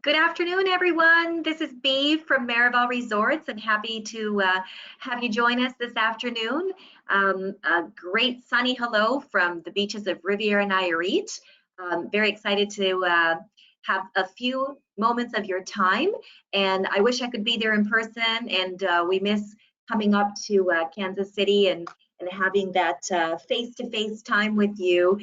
Good afternoon, everyone. This is Bee from Marival Resorts, and happy to have you join us this afternoon. A great sunny hello from the beaches of Riviera Nayarit. Very excited to have a few moments of your time, and I wish I could be there in person, and we miss coming up to Kansas City and having that face-to-face time with you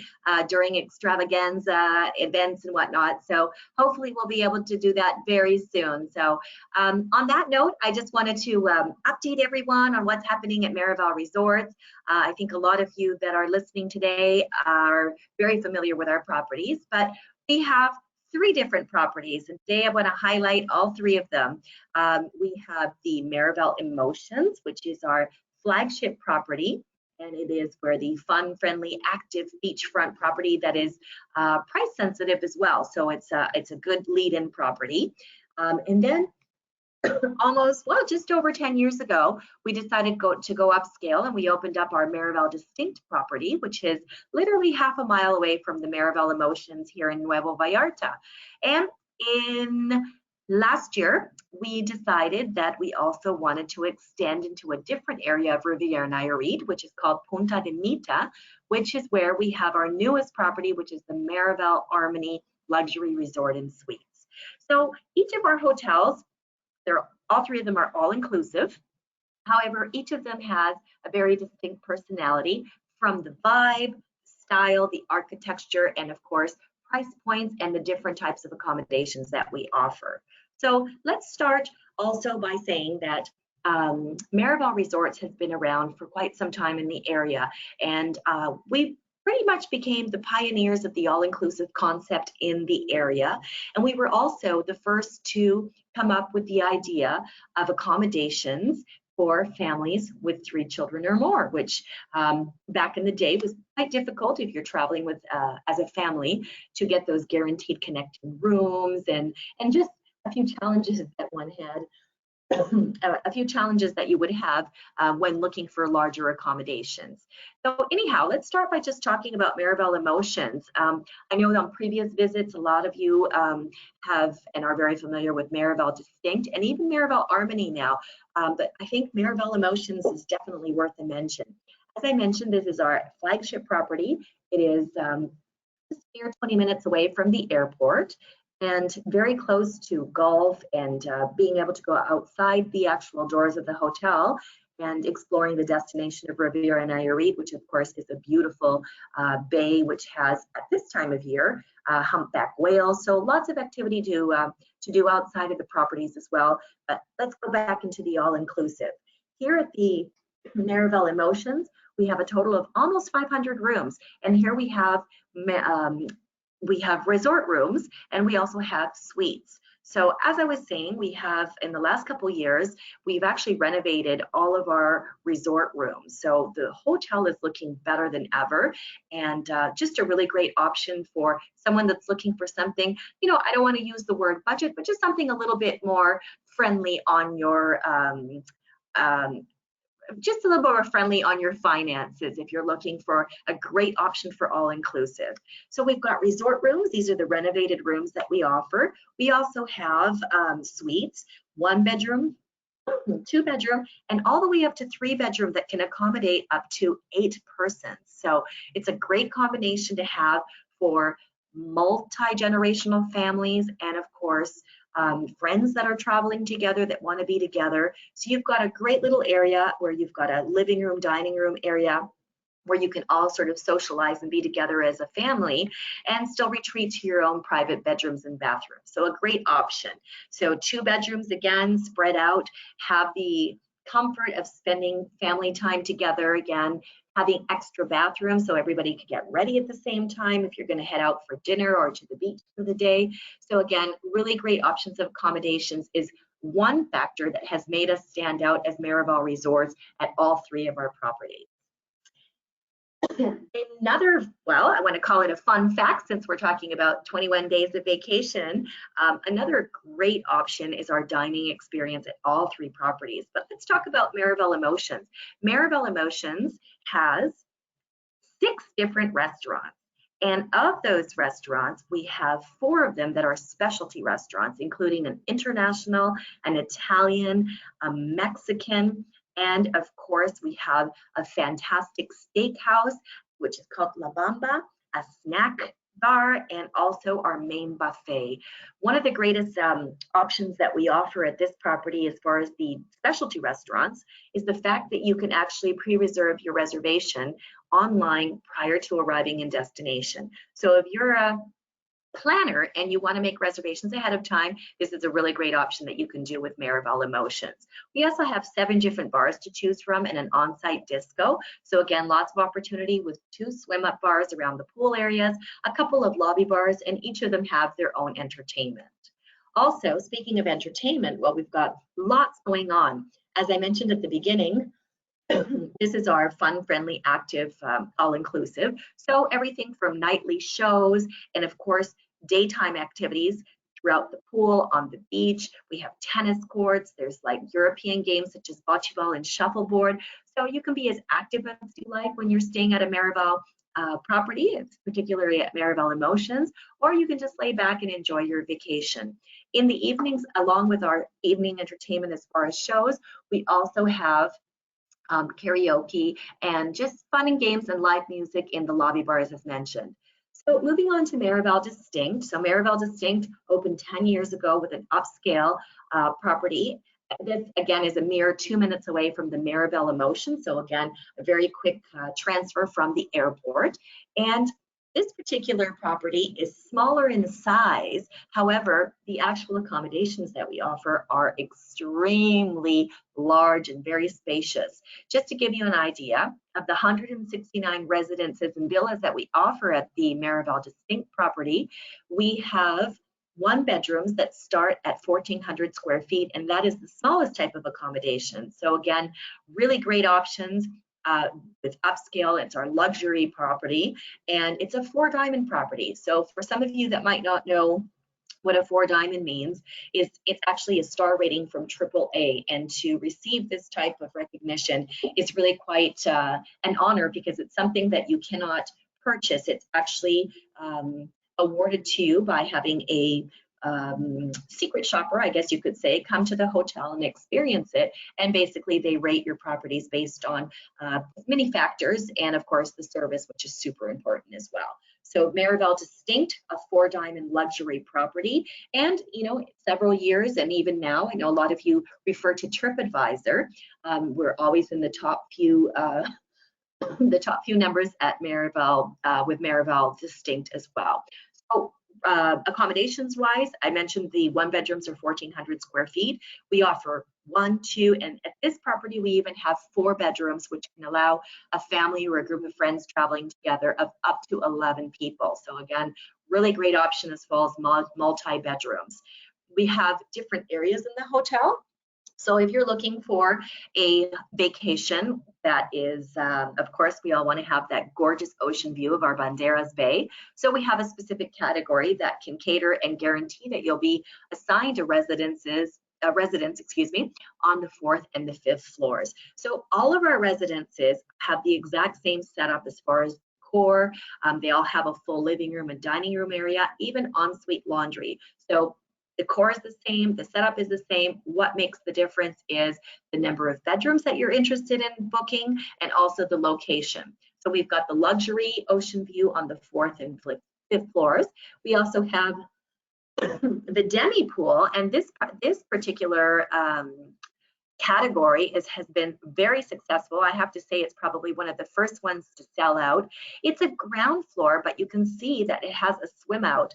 during extravaganza events and whatnot. So hopefully we'll be able to do that very soon. So on that note, I just wanted to update everyone on what's happening at Marival Resorts. I think a lot of you that are listening today are very familiar with our properties, but we have three different properties, and today I want to highlight all three of them. We have the Marival Emotions, which is our flagship property, and it is where the fun, friendly, active beachfront property that is price sensitive as well. So it's a good lead-in property. And then just over 10 years ago, we decided to go upscale, and we opened up our Marival Distinct property, which is literally half a mile away from the Marival Emotions here in Nuevo Vallarta. And in last year, we decided that we also wanted to extend into a different area of Riviera Nayarit, which is called Punta de Mita, which is where we have our newest property, which is the Marival Harmony Luxury Resort and Suites. So each of our hotels, all three of them are all-inclusive. However, each of them has a very distinct personality from the vibe, style, the architecture, and of course, price points and the different types of accommodations that we offer. So let's start also by saying that Marival Resorts has been around for quite some time in the area, and we pretty much became the pioneers of the all-inclusive concept in the area. And we were also the first to come up with the idea of accommodations for families with 3 children or more, which back in the day was quite difficult if you're traveling with as a family to get those guaranteed connecting rooms and just a few challenges that one had. A few challenges that you would have when looking for larger accommodations. So anyhow, let's start by just talking about Marival Emotions. I know on previous visits, a lot of you have and are very familiar with Marival Distinct and even Marival Harmony now, but I think Marival Emotions is definitely worth a mention. As I mentioned, this is our flagship property. It is just near 20 minutes away from the airport, and very close to golf and being able to go outside the actual doors of the hotel and exploring the destination of Riviera Nayarit, which of course is a beautiful bay, which has at this time of year humpback whales. So lots of activity to do outside of the properties as well. But let's go back into the all-inclusive. Here at the Marival Emotions, we have a total of almost 500 rooms, and here we have resort rooms, and we also have suites. So as I was saying, we have, in the last couple years, we've actually renovated all of our resort rooms. So the hotel is looking better than ever, and just a really great option for someone that's looking for something, I don't want to use the word budget, but just something a little bit more friendly on your just a little bit more friendly on your finances if you're looking for a great option for all-inclusive. So we've got resort rooms. These are the renovated rooms that we offer. We also have suites, 1 bedroom, 2 bedroom, and all the way up to 3 bedroom that can accommodate up to 8 persons. So it's a great combination to have for multi-generational families, and of course, friends that are traveling together that want to be together. So you've got a great little area where you've got a living room, dining room area where you can all sort of socialize and be together as a family and still retreat to your own private bedrooms and bathrooms. So a great option. So 2 bedrooms, again, spread out, have the comfort of spending family time together, again, having extra bathrooms so everybody can get ready at the same time if you're going to head out for dinner or to the beach for the day. So again, really great options of accommodations is one factor that has made us stand out as Marival Resorts at all 3 of our properties. Another, I want to call it a fun fact since we're talking about 21 days of vacation. Another great option is our dining experience at all 3 properties. But let's talk about Marival Emotions. Marival Emotions has 6 different restaurants. And of those restaurants, we have 4 of them that are specialty restaurants, including an international, an Italian, a Mexican, and of course, we have a fantastic steakhouse, which is called La Bamba, a snack bar, and also our main buffet. One of the greatest options that we offer at this property as far as the specialty restaurants is the fact that you can actually pre-reserve your reservation online prior to arriving in destination. So if you're a planner and you want to make reservations ahead of time, this is a really great option that you can do with Marival Emotions. We also have 7 different bars to choose from and an on-site disco. So again, lots of opportunity with 2 swim-up bars around the pool areas, a couple of lobby bars, and each of them have their own entertainment. Also, speaking of entertainment, well, we've got lots going on. As I mentioned at the beginning, this is our fun, friendly, active, all-inclusive. So everything from nightly shows and of course, daytime activities throughout the pool, on the beach. We have tennis courts. There's like European games such as bocce ball and shuffleboard. So you can be as active as you like when you're staying at a Marival property, particularly at Marival Emotions, or you can just lay back and enjoy your vacation. In the evenings, along with our evening entertainment as far as shows, we also have karaoke, and just fun and games and live music in the lobby bars as mentioned. So moving on to Marival Distinct. So Marival Distinct opened 10 years ago with an upscale property. This again is a mere 2 minutes away from the Marival Emotion. So again, a very quick transfer from the airport. And this particular property is smaller in size. However, the actual accommodations that we offer are extremely large and very spacious. Just to give you an idea, of the 169 residences and villas that we offer at the Marival Distinct property, we have 1 bedrooms that start at 1,400 square feet, and that is the smallest type of accommodation. So again, really great options. With upscale, it's our luxury property, and it's a 4 diamond property. So for some of you that might not know what a 4 diamond means, is it's actually a star rating from AAA, and to receive this type of recognition is really quite an honor because it's something that you cannot purchase. It's actually awarded to you by having a secret shopper, I guess you could say, come to the hotel and experience it. And basically they rate your properties based on many factors, and of course the service, which is super important as well. So Marival Distinct, a 4 diamond luxury property, and you know, several years and even now, I know a lot of you refer to TripAdvisor. We're always in the top few numbers at Marival with Marival Distinct as well. So accommodations wise, I mentioned the 1 bedrooms are 1,400 square feet. We offer 1, 2, and at this property we even have 4 bedrooms, which can allow a family or a group of friends traveling together of up to 11 people. So again, really great option as well as multi-bedrooms. We have different areas in the hotel. So if you're looking for a vacation that is, of course, we all want to have that gorgeous ocean view of our Banderas Bay. So we have a specific category that can cater and guarantee that you'll be assigned a residence, on the 4th and the 5th floors. So all of our residences have the exact same setup as far as decor. They all have a full living room and dining room area, even ensuite laundry. So the core is the same, the setup is the same. What makes the difference is the number of bedrooms that you're interested in booking and also the location. So we've got the luxury ocean view on the 4th and 5th floors. We also have the demi pool, and this particular category has been very successful. I have to say it's probably one of the first ones to sell out. It's a ground floor, but you can see that it has a swim out.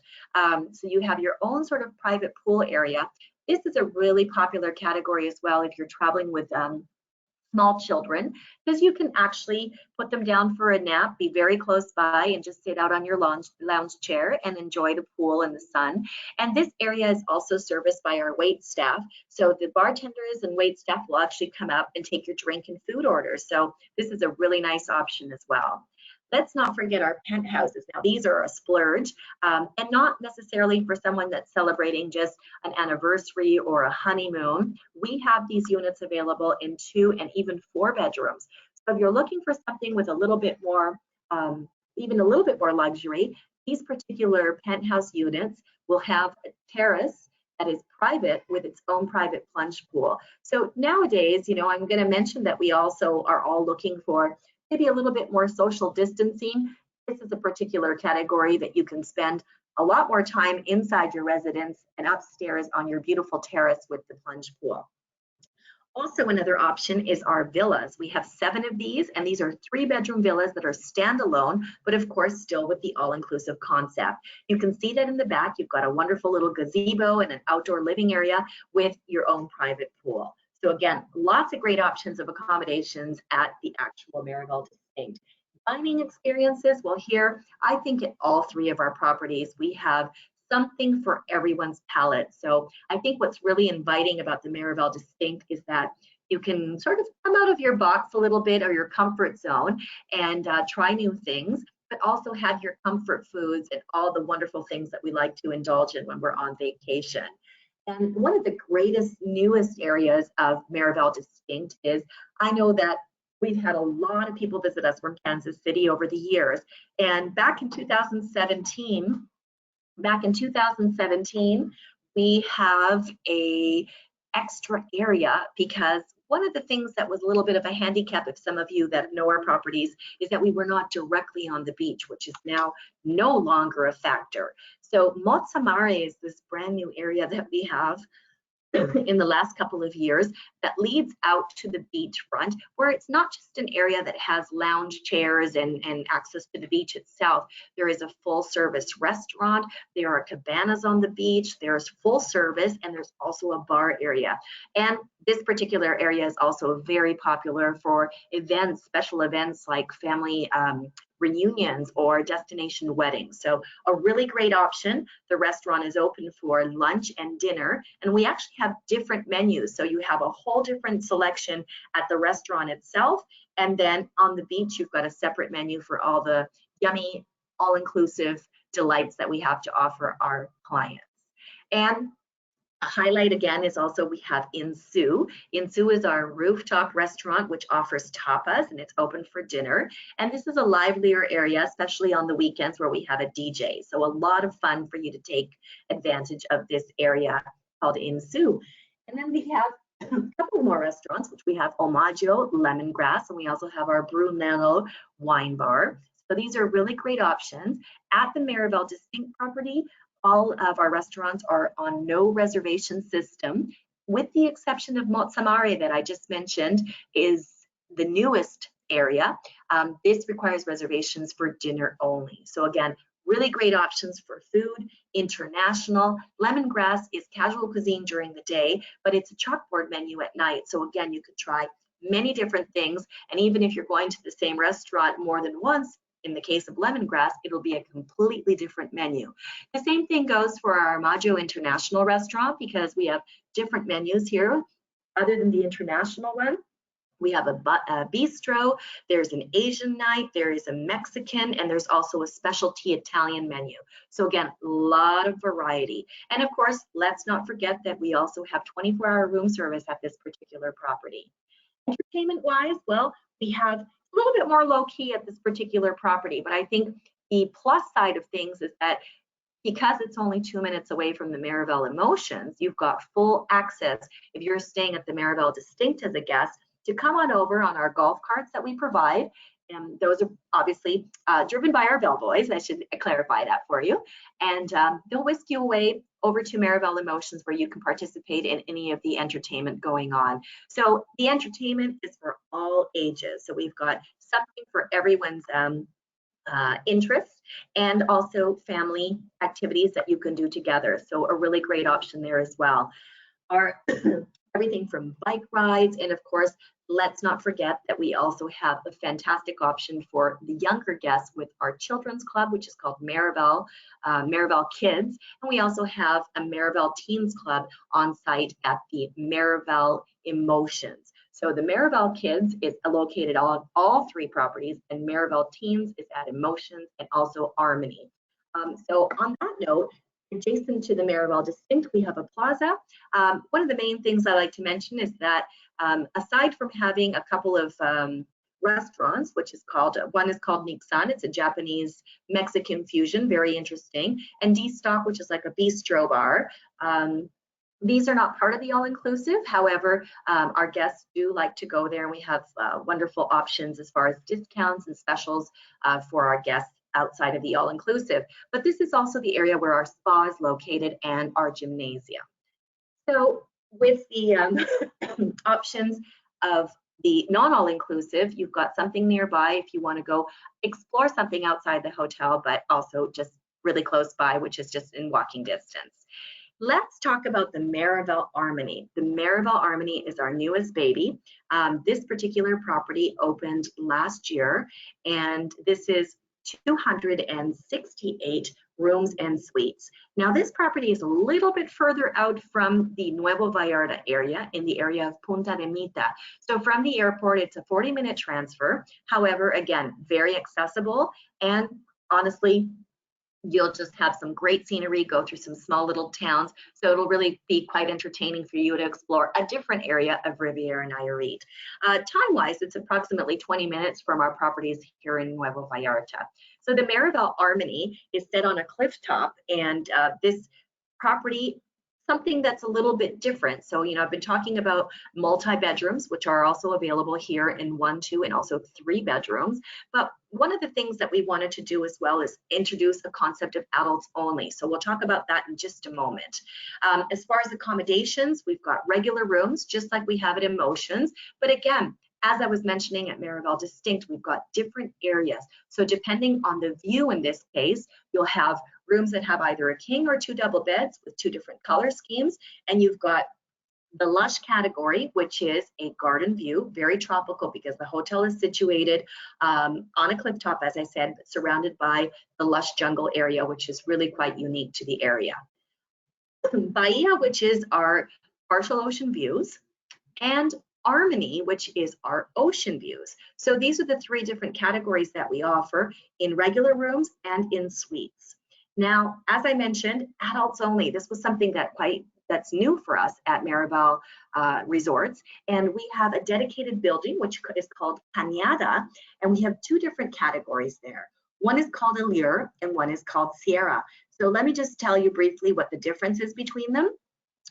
So you have your own sort of private pool area. This is a really popular category as well if you're traveling with small children, because you can actually put them down for a nap, be very close by, and just sit out on your lounge chair and enjoy the pool and the sun. And this area is also serviced by our wait staff. So the bartenders and wait staff will actually come up and take your drink and food orders. So this is a really nice option as well. Let's not forget our penthouses. Now, these are a splurge, and not necessarily for someone that's celebrating just an anniversary or a honeymoon. We have these units available in 2 and even 4 bedrooms. So if you're looking for something with a little bit more even a little bit more luxury, these particular penthouse units will have a terrace that is private with its own private plunge pool. So nowadays, you know, I'm going to mention that we also are all looking for maybe a little bit more social distancing. This is a particular category that you can spend a lot more time inside your residence and upstairs on your beautiful terrace with the plunge pool. Also, another option is our villas. We have 7 of these, and these are 3-bedroom villas that are standalone, but of course, still with the all-inclusive concept. You can see that in the back, you've got a wonderful little gazebo and an outdoor living area with your own private pool. So again, lots of great options of accommodations at the actual Marival Distinct. Dining experiences, well here, I think at all 3 of our properties, we have something for everyone's palate. So I think what's really inviting about the Marival Distinct is that you can sort of come out of your box a little bit or your comfort zone and try new things, but also have your comfort foods and all the wonderful things that we like to indulge in when we're on vacation. And one of the greatest, newest areas of Marival Distinct is, I know that we've had a lot of people visit us from Kansas City over the years. And back in 2017, we have a extra area because one of the things that was a little bit of a handicap, if some of you that know our properties, is that we were not directly on the beach, which is now no longer a factor. So Motsamare is this brand new area that we have in the last couple of years that leads out to the beachfront, where it's not just an area that has lounge chairs and access to the beach itself. There is a full service restaurant, there are cabanas on the beach, there's full service, and there's also a bar area. And this particular area is also very popular for events, special events like family reunions or destination weddings. So a really great option. The restaurant is open for lunch and dinner, and we actually have different menus. So you have a whole different selection at the restaurant itself, and then on the beach, you've got a separate menu for all the yummy, all-inclusive delights that we have to offer our clients. And a highlight again is also we have Insu. Insu is our rooftop restaurant which offers tapas and it's open for dinner. And this is a livelier area, especially on the weekends where we have a DJ. So a lot of fun for you to take advantage of this area called Insu. And then we have a couple more restaurants, which we have Omaggio, Lemongrass, and we also have our Brunello wine bar. So these are really great options. At the Marival Distinct property, all of our restaurants are on no reservation system, with the exception of Motsamare that I just mentioned is the newest area. This requires reservations for dinner only. So again, really great options for food, international. Lemongrass is casual cuisine during the day, but it's a chalkboard menu at night. So again, you could try many different things. And even if you're going to the same restaurant more than once, in the case of Lemongrass, it'll be a completely different menu. The same thing goes for our Maggio International restaurant because we have different menus here. Other than the international one, we have a bistro, there's an Asian night, there is a Mexican, and there's also a specialty Italian menu. So again, a lot of variety. And of course, let's not forget that we also have 24-hour room service at this particular property. Entertainment-wise, well, we have a little bit more low-key at this particular property, but I think the plus side of things is that because it's only 2 minutes away from the Marival Emotions, you've got full access, if you're staying at the Marival Distinct as a guest, to come on over on our golf carts that we provide. And those are obviously driven by our bellboys. I should clarify that for you. And they'll whisk you away over to Marival Emotions where you can participate in any of the entertainment going on. So the entertainment is for all ages. So we've got something for everyone's interests and also family activities that you can do together. So a really great option there as well. Our everything from bike rides, and of course, let's not forget that we also have a fantastic option for the younger guests with our children's club, which is called Marival Kids, and we also have a Marival Teens Club on site at the Marival Emotions. So the Marival Kids is located on all 3 properties, and Marival Teens is at Emotions and also Harmony. So on that note, adjacent to the Marival Distinct, we have a plaza. One of the main things I like to mention is that aside from having a couple of restaurants, which is called, one is called Nixon. It's a Japanese Mexican fusion, very interesting. And D-Stock, which is like a bistro bar. These are not part of the all-inclusive. However, our guests do like to go there, and we have wonderful options as far as discounts and specials for our guests outside of the all-inclusive. But this is also the area where our spa is located and our gymnasium. So with the options of the non-all-inclusive, you've got something nearby if you want to go explore something outside the hotel, but also just really close by, which is just in walking distance. Let's talk about the Marival Harmony. The Marival Harmony is our newest baby. This particular property opened last year, and this is 268 rooms and suites. Now, this property is a little bit further out from the Nuevo Vallarta area, in the area of Punta de Mita. So from the airport, it's a 40-minute transfer. However, again, very accessible, and honestly, you'll just have some great scenery, go through some small little towns. So it'll really be quite entertaining for you to explore a different area of Riviera Nayarit. Time-wise, it's approximately 20 minutes from our properties here in Nuevo Vallarta. So the Marival Harmony is set on a cliff top, and this property, something that's a little bit different. So, I've been talking about multi-bedrooms, which are also available here in 1, 2, and also 3 bedrooms. But one of the things that we wanted to do as well is introduce a concept of adults only. So we'll talk about that in just a moment. As far as accommodations, we've got regular rooms, just like we have at Emotions. But again, as I was mentioning at Marival Distinct, we've got different areas. So depending on the view in this case, you'll have rooms that have either a king or 2 double beds with 2 different color schemes. And you've got the lush category, which is a garden view, very tropical because the hotel is situated on a cliff top, as I said, surrounded by the lush jungle area, which is really quite unique to the area. Bahia, which is our partial ocean views, and Harmony, which is our ocean views. So these are the 3 different categories that we offer in regular rooms and in suites. Now, as I mentioned, adults only. This was something that's new for us at Marival Resorts, and we have a dedicated building which is called Cañada, and we have 2 different categories there. One is called Allure and one is called Sierra. So let me just tell you briefly what the difference is between them.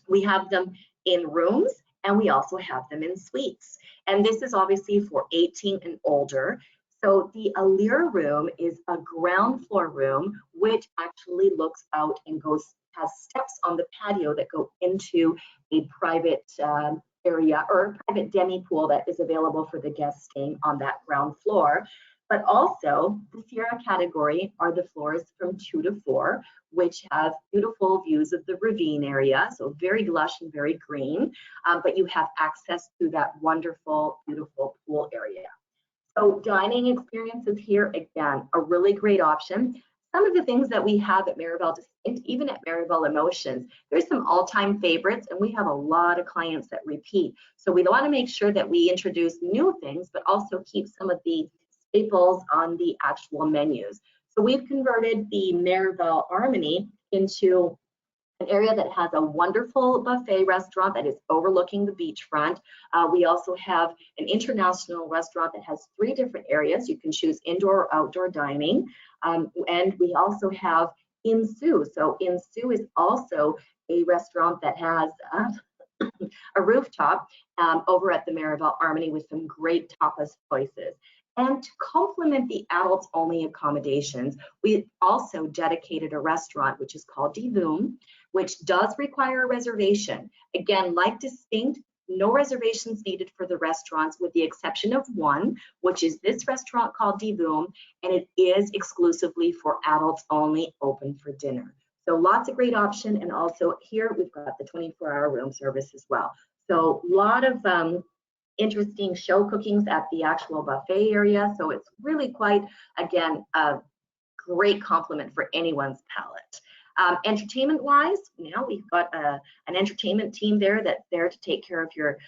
We have them in rooms, and we also have them in suites. And this is obviously for 18 and older. So the Allure room is a ground floor room, which actually looks out and has steps on the patio that go into a private area or a private demi pool that is available for the guests staying on that ground floor. But also the Sierra category are the floors from 2 to 4, which have beautiful views of the ravine area, so very lush and very green, but you have access to that wonderful, beautiful pool area. So dining experiences here, again, a really great option. Some of the things that we have at Marival Distinct, even at Marival Emotions, there's some all-time favorites, and we have a lot of clients that repeat. So we want to make sure that we introduce new things, but also keep some of the staples on the actual menus. So we've converted the Marival Harmony into an area that has a wonderful buffet restaurant that is overlooking the beachfront. We also have an international restaurant that has 3 different areas. You can choose indoor or outdoor dining. And we also have Insu. So Insu is also a restaurant that has a rooftop over at the Marival Harmony with some great tapas choices. And to complement the adults only accommodations, we also dedicated a restaurant which is called Divum, which does require a reservation. Again, like Distinct, no reservations needed for the restaurants with the exception of one, which is this restaurant called Divum, and it is exclusively for adults only, open for dinner. So lots of great option, and also here we've got the 24-hour room service as well. So a lot of interesting show cookings at the actual buffet area. So it's really quite, again, a great complement for anyone's palate. Entertainment-wise, now we've got an entertainment team there that's there to take care of your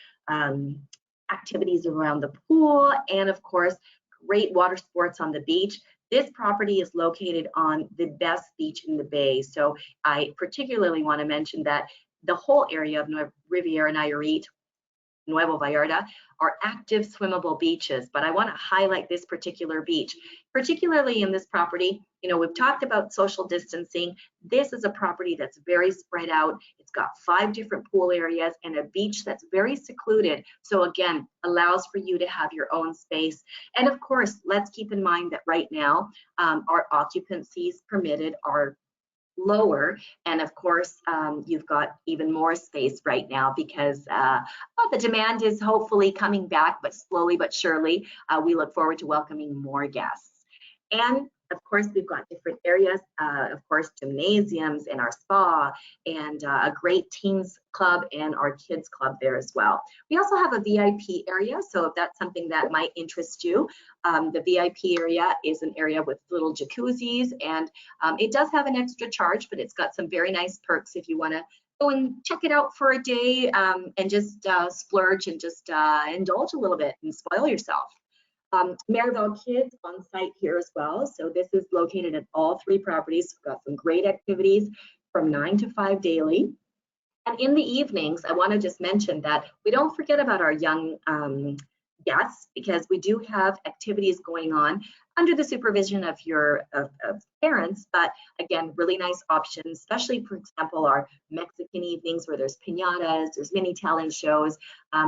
activities around the pool, and of course, great water sports on the beach. This property is located on the best beach in the bay. So I particularly want to mention that the whole area of Riviera Nayarit Nuevo Vallarta are active swimmable beaches, but I want to highlight this particular beach, particularly in this property. You know, we've talked about social distancing. This is a property that's very spread out. It's got 5 different pool areas and a beach that's very secluded. So again, allows for you to have your own space. And of course, let's keep in mind that right now, our occupancies permitted are lower, and of course you've got even more space right now because well, the demand is hopefully coming back, but slowly but surely we look forward to welcoming more guests. And of course, we've got different areas, of course, gymnasiums and our spa and a great teens club and our kids club there as well. We also have a VIP area, so if that's something that might interest you, the VIP area is an area with little jacuzzis, and it does have an extra charge, but it's got some very nice perks if you want to go and check it out for a day and just splurge and just indulge a little bit and spoil yourself. Marival Kids on site here as well. So this is located at all 3 properties. We've got some great activities from 9 to 5 daily. And in the evenings, I want to just mention that we don't forget about our young guests, because we do have activities going on under the supervision of your parents. But again, really nice options, especially, for example, our Mexican evenings where there's piñatas, there's mini talent shows.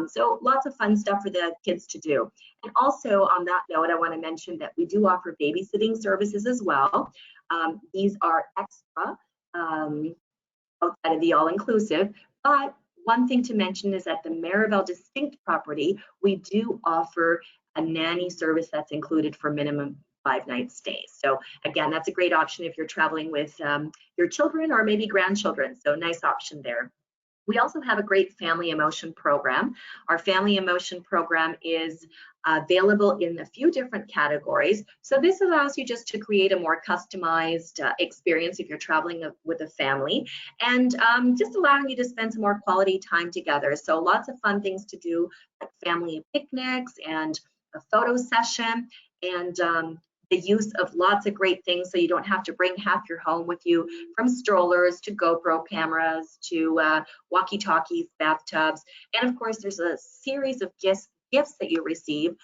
So lots of fun stuff for the kids to do. And also on that note, I want to mention that we do offer babysitting services as well. These are extra outside of the all-inclusive, but one thing to mention is that the Marival Distinct property, we do offer a nanny service that's included for minimum 5-night stays. So again, that's a great option if you're traveling with your children or maybe grandchildren. So nice option there. We also have a great family emotion program. Our family emotion program is available in a few different categories. So this allows you just to create a more customized experience if you're traveling with a family, and just allowing you to spend some more quality time together. So lots of fun things to do, like family picnics and a photo session, and the use of lots of great things, so you don't have to bring half your home with you, from strollers to GoPro cameras to walkie-talkies, bathtubs. And of course, there's a series of gifts that you receive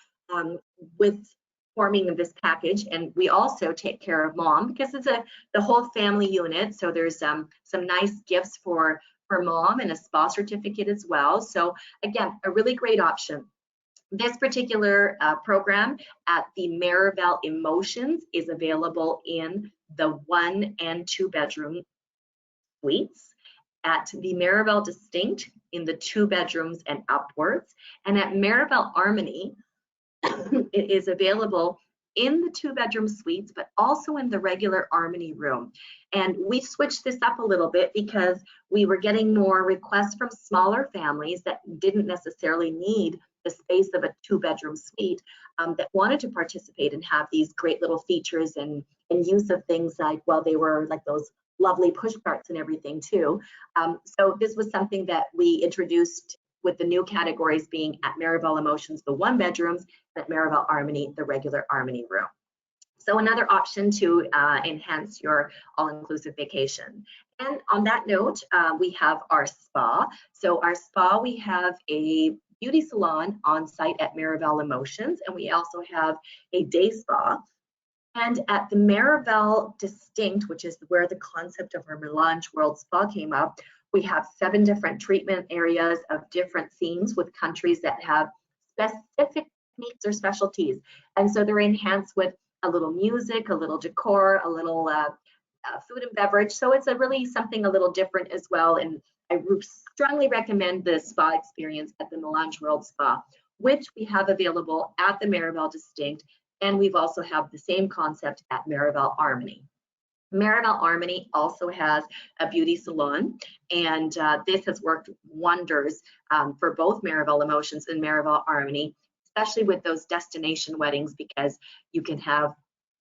with forming this package. And we also take care of mom, because it's the whole family unit. So there's some nice gifts for mom and a spa certificate as well. So again, a really great option. This particular program at the Marival Emotions is available in the 1 and 2 bedroom suites, at the Marival Distinct in the 2 bedrooms and upwards, and at Marival Harmony it is available in the 2 bedroom suites, but also in the regular Harmony room. And we switched this up a little bit because we were getting more requests from smaller families that didn't necessarily need the space of a 2 bedroom suite, that wanted to participate and have these great little features and use of things like, well, they were like those lovely push carts and everything too. So this was something that we introduced, with the new categories being at Marival Emotions, the 1 bedrooms, and at Marival Harmony, the regular Harmony room. So another option to enhance your all-inclusive vacation. And on that note, we have our spa. So our spa, we have a beauty salon on site at Marival Emotions, and we also have a day spa. And at the Marival Distinct, which is where the concept of our Melange World Spa came up, we have 7 different treatment areas of different themes with countries that have specific needs or specialties. And so they're enhanced with a little music, a little decor, a little food and beverage. So it's really something a little different as well. And I strongly recommend the spa experience at the Melange World Spa, which we have available at the Marival Distinct. And we've also have the same concept at Marival Harmony. Marival Harmony also has a beauty salon, and this has worked wonders for both Marival Emotions and Marival Harmony, especially with those destination weddings, because you can have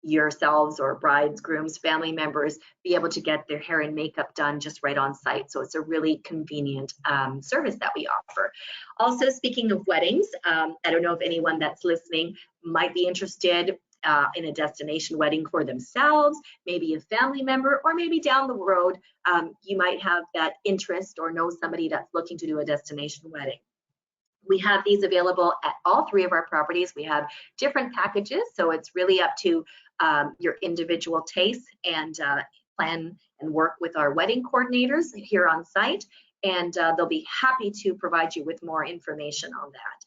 yourselves or brides, grooms, family members be able to get their hair and makeup done just right on site. So it's a really convenient service that we offer. Also, speaking of weddings, I don't know if anyone that's listening might be interested in a destination wedding for themselves, maybe a family member, or maybe down the road, you might have that interest or know somebody that's looking to do a destination wedding. We have these available at all 3 of our properties. We have different packages, so it's really up to your individual tastes, and plan and work with our wedding coordinators here on site, and they'll be happy to provide you with more information on that.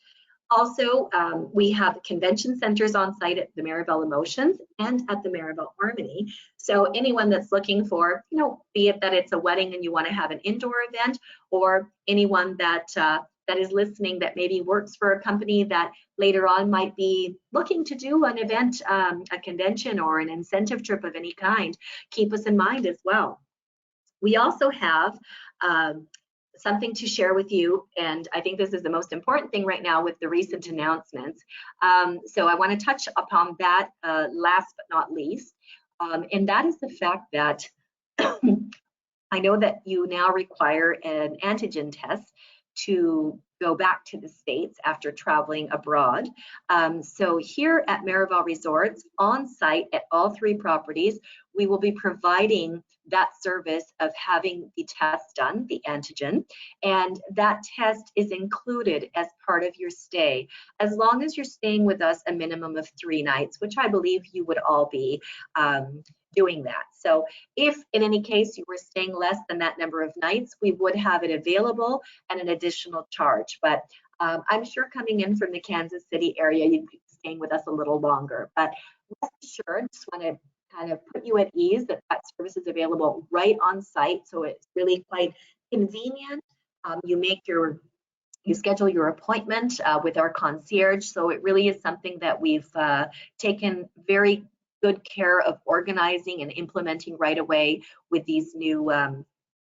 Also, we have convention centers on site at the Marival Emotions and at the Marival Harmony. So anyone that's looking for, be it that it's a wedding and you want to have an indoor event, or anyone that that is listening that maybe works for a company that later on might be looking to do an event, a convention or an incentive trip of any kind, keep us in mind as well. We also have something to share with you, and I think this is the most important thing right now with the recent announcements. So I want to touch upon that last but not least, and that is the fact that I know that you now require an antigen test to go back to the States after traveling abroad. So here at Marival Resorts, on site at all 3 properties, we will be providing that service of having the test done, the antigen, and that test is included as part of your stay, as long as you're staying with us a minimum of 3 nights, which I believe you would all be doing that. So if in any case you were staying less than that number of nights, we would have it available and an additional charge. But I'm sure coming in from the Kansas City area, you'd be staying with us a little longer. But rest assured, just want to kind of put you at ease that that service is available right on site. So it's really quite convenient. You schedule your appointment with our concierge. So it really is something that we've taken very good care of organizing and implementing right away with these new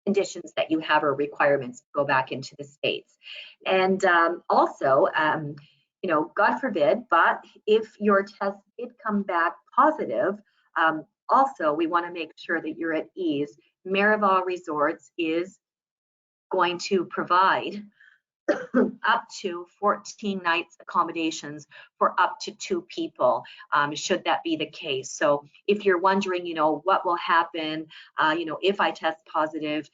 conditions that you have or requirements to go back into the States. And also, God forbid, but if your test did come back positive, also we want to make sure that you're at ease. Marival Resorts is going to provide up to 14 nights accommodations for up to 2 people, should that be the case. So if you're wondering, what will happen, if I test positive,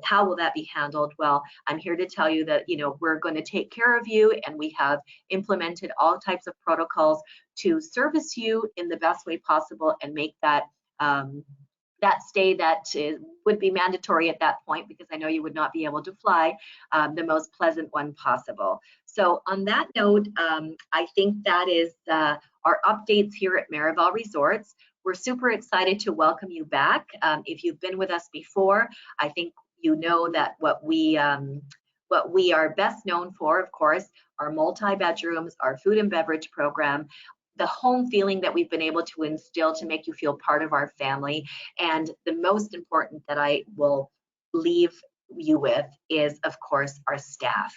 how will that be handled? Well, I'm here to tell you that, we're going to take care of you, and we have implemented all types of protocols to service you in the best way possible and make that that stay that would be mandatory at that point, because I know you would not be able to fly, the most pleasant one possible. So on that note, I think that is our updates here at Marival Resorts. We're super excited to welcome you back. If you've been with us before, I think you know that what we are best known for, of course, are multi-bedrooms, our food and beverage program, the home feeling that we've been able to instill to make you feel part of our family. And the most important that I will leave you with is, of course, our staff.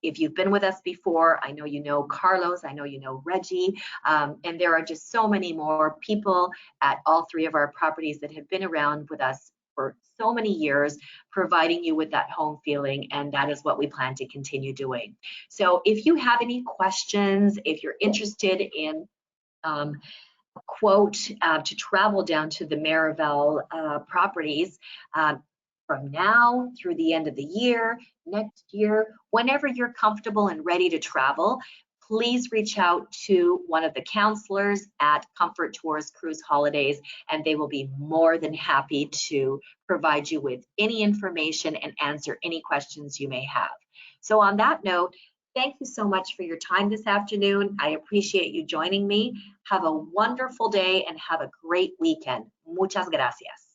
If you've been with us before, I know you know Carlos, I know you know Reggie, and there are just so many more people at all 3 of our properties that have been around with us for so many years, providing you with that home feeling, and that is what we plan to continue doing. So if you have any questions, if you're interested in a quote to travel down to the Marival properties from now through the end of the year, next year, whenever you're comfortable and ready to travel, please reach out to one of the counselors at Comfort Tours Cruise Holidays, and they will be more than happy to provide you with any information and answer any questions you may have. So on that note, thank you so much for your time this afternoon. I appreciate you joining me. Have a wonderful day and have a great weekend. Muchas gracias.